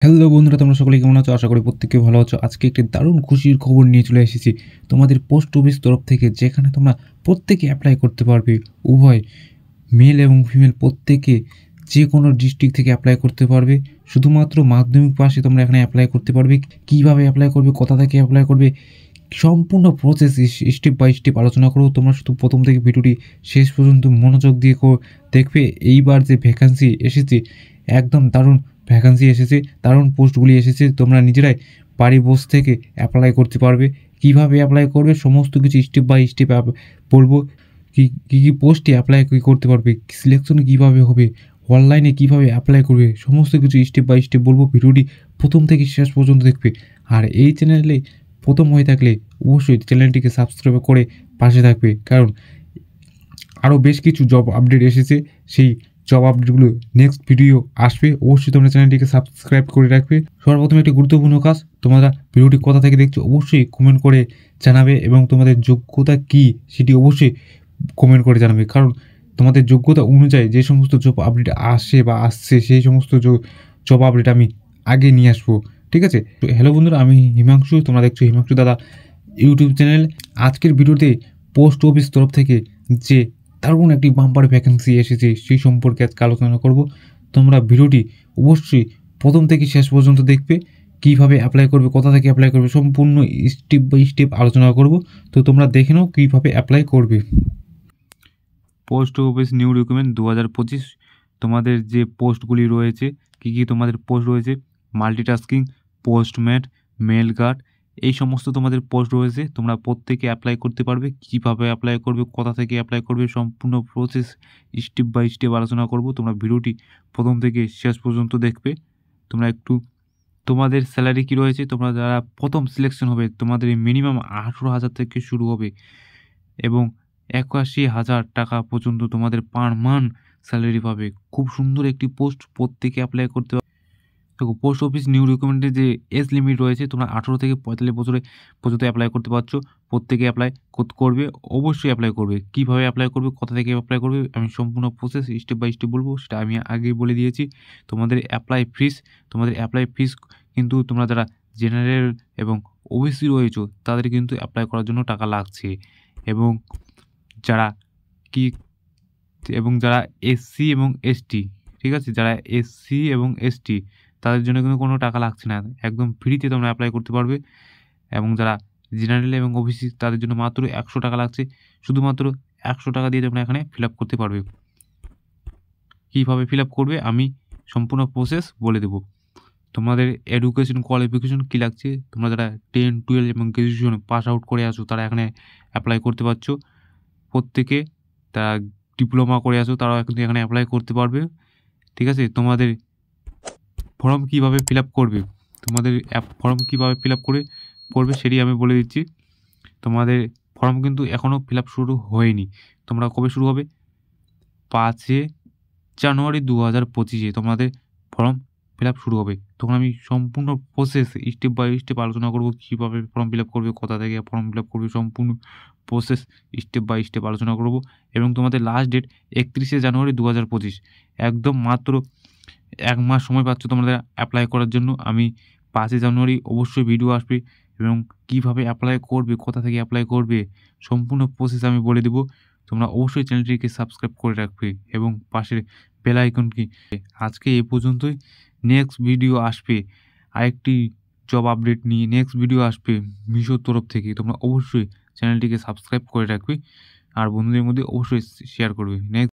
Hello বন্ধুরা, তোমরা সকলে কেমন আছো? আশা করি প্রত্যেকে ভালো আছো। আজকে একটি দারুণ খুশির খবর নিয়ে চলে এসেছি তোমাদের পোস্ট অফিস তরফ থেকে, যেখানে তোমরা প্রত্যেকে অ্যাপ্লাই করতে পারবে। উভয় মেল এবং ফিমেল প্রত্যেকে যে কোনো ডিস্ট্রিক্ট থেকে অ্যাপ্লাই করতে পারবে। শুধুমাত্র মাধ্যমিক পাশে তোমরা এখানে অ্যাপ্লাই করতে পারবে। কিভাবে অ্যাপ্লাই করবে, কোথা থেকে অ্যাপ্লাই করবে, সম্পূর্ণ প্রসেস স্টেপ বাই স্টেপ আলোচনা করব। তোমরা শুধু প্রথম থেকে ভিডিওটি শেষ পর্যন্ত মনোযোগ দিয়ে দেখবে। এইবার যে ভ্যাকান্সি এসেছে, একদম দারুণ ভ্যাকান্সি এসেছে, দারুণ পোস্টগুলি এসেছে। তোমরা নিজেরাই বাড়ি বসে থেকে অ্যাপ্লাই করতে পারবে। কিভাবে অ্যাপ্লাই করবে সমস্ত কিছু স্টেপ বাই স্টেপ বলবো। কী কী পোস্টে অ্যাপ্লাই করতে পারবে, সিলেকশন কীভাবে হবে, অনলাইনে কীভাবে অ্যাপ্লাই করবে, সমস্ত কিছু স্টেপ বাই স্টেপ বলবো। ভিডিওটি প্রথম থেকে শেষ পর্যন্ত দেখবে। আর এই চ্যানেলে প্রথম হয়ে থাকলে অবশ্যই চ্যানেলটিকে সাবস্ক্রাইব করে পাশে থাকবে, কারণ আরও বেশ কিছু জব আপডেট এসেছে। সেই জব আপডেটগুলো নেক্সট ভিডিও আসবে, অবশ্যই তোমরা চ্যানেলটিকে সাবস্ক্রাইব করে রাখবে। সর্বপ্রথম একটি গুরুত্বপূর্ণ কাজ, তোমরা ভিডিওটি কোথা থেকে দেখছো অবশ্যই কমেন্ট করে জানাবে, এবং তোমাদের যোগ্যতা কী সেটি অবশ্যই কমেন্ট করে জানাবে, কারণ তোমাদের যোগ্যতা অনুযায়ী যে সমস্ত জব আপডেট আসছে সেই সমস্ত জব আপডেট আমি আগে নিয়ে আসবো। ঠিক আছে? তো হ্যালো বন্ধুরা, আমি হিমাংশু, তোমরা দেখছো হিমাংশু দাদা ইউটিউব চ্যানেল। আজকের ভিডিওতে পোস্ট অফিস তরফ থেকে যে দারুণ একটি বাম্পার ভ্যাকেন্সি এসেছে সেই সম্পর্কে আজকে আলোচনা করব। তোমরা ভিডিওটি অবশ্যই প্রথম থেকে শেষ পর্যন্ত দেখবে। কীভাবে অ্যাপ্লাই করবে, কোথা থেকে অ্যাপ্লাই করবে, সম্পূর্ণ স্টেপ বাই স্টেপ আলোচনা করব। তো তোমরা দেখে নাও কীভাবে অ্যাপ্লাই করবে। পোস্ট অফিস নিউ রিক্রুটমেন্ট 2025, তোমাদের যে পোস্টগুলি রয়েছে, কী তোমাদের পোস্ট রয়েছে, মাল্টিটাস্কিং, পোস্টম্যান, মেল গার্ড, এই সমস্ত তোমাদের পোস্ট রয়েছে। তোমরা প্রত্যেকে অ্যাপ্লাই করতে পারবে। কীভাবে অ্যাপ্লাই করবে, কোথা থেকে অ্যাপ্লাই করবে, সম্পূর্ণ প্রসেস স্টেপ বাই স্টেপ আলোচনা করব। তোমরা ভিডিওটি প্রথম থেকে শেষ পর্যন্ত দেখবে। তোমরা একটু তোমাদের স্যালারি কী রয়েছে, তোমরা যারা প্রথম সিলেকশন হবে তোমাদের মিনিমাম 18,000 থেকে শুরু হবে, এবং 81,000 টাকা পর্যন্ত তোমাদের পার মান্থ স্যালারি পাবে। খুব সুন্দর একটি পোস্ট, প্রত্যেকে অ্যাপ্লাই করতে পারবে। দেখো, পোস্ট অফিস নিউ রিক্রুটমেন্টের যে এজ লিমিট রয়েছে, তোমরা 18 থেকে 45 বছরে পর্যন্ত অ্যাপ্লাই করতে পারছো। প্রত্যেকে অ্যাপ্লাই করবে, অবশ্যই অ্যাপ্লাই করবে। কীভাবে অ্যাপ্লাই করবে, কোথা থেকে অ্যাপ্লাই করবে, আমি সম্পূর্ণ প্রসেস স্টেপ বাই স্টেপ বলবো, সেটা আমি আগেই বলে দিয়েছি। তোমাদের অ্যাপ্লাই ফিস কিন্তু তোমরা যারা জেনারেল এবং ওবিসি রয়েছো তাদের কিন্তু অ্যাপ্লাই করার জন্য টাকা লাগছে, এবং যারা কি যারা এসসি এবং এসটি, ঠিক আছে, যারা এসসি এবং এসটি তাদের জন্য কিন্তু কোনো টাকা লাগছে না, একদম ফ্রিতে তোমরা অ্যাপ্লাই করতে পারবে। এবং যারা জেনারেল এবং ওবিসি তাদের জন্য মাত্র 100 টাকা লাগছে। শুধুমাত্র 100 টাকা দিয়ে তোমরা এখানে ফিল আপ করতে পারবে। কীভাবে ফিল আপ করবে আমি সম্পূর্ণ প্রসেস বলে দেবো। তোমাদের এডুকেশন কোয়ালিফিকেশন কী লাগছে, তোমরা যারা 10, 12 এবং গ্র্যাজুয়েশন পাস আউট করে আসো তারা এখানে অ্যাপ্লাই করতে পারছো। প্রত্যেকে তারা ডিপ্লোমা করে আসো তারাও কিন্তু এখানে অ্যাপ্লাই করতে পারবে। ঠিক আছে? তোমাদের ফর্ম কীভাবে ফিল আপ করবে, করবে সেটি আমি বলে দিচ্ছি। তোমাদের ফর্ম কিন্তু এখনও ফিল আপ শুরু হয়নি। তোমরা কবে শুরু হবে? 5 জানুয়ারি 2025 তোমাদের ফর্ম ফিল আপ শুরু হবে। তখন আমি সম্পূর্ণ প্রসেস স্টেপ বাই স্টেপ আলোচনা করব, কীভাবে ফর্ম ফিল আপ করবে, কোথা থেকে ফর্ম ফিল আপ করবে, সম্পূর্ণ প্রসেস স্টেপ বাই স্টেপ আলোচনা করব। এবং তোমাদের লাস্ট ডেট 31 জানুয়ারি 2025। একদম মাত্র 1 মাস সময় পাচ্ছ তোমাদের অ্যাপ্লাই করার জন্য। আমি 5 জানুয়ারি অবশ্যই ভিডিও আসবে, এবং কীভাবে অ্যাপ্লাই করবে, কোথা থেকে অ্যাপ্লাই করবে, সম্পূর্ণ প্রসেস আমি বলে দেবো। তোমরা অবশ্যই চ্যানেলটিকে সাবস্ক্রাইব করে রাখবে এবং পাশের বেল আইকনটি। আজকে এই পর্যন্তই। নেক্সট ভিডিও আসবে আরেকটি জব আপডেট নিয়ে, নেক্সট ভিডিও আসবে মিশোর তরফ থেকে। তোমরা অবশ্যই চ্যানেলটিকে সাবস্ক্রাইব করে রাখবে আর বন্ধুদের মধ্যে অবশ্যই শেয়ার করবে। নেক্সট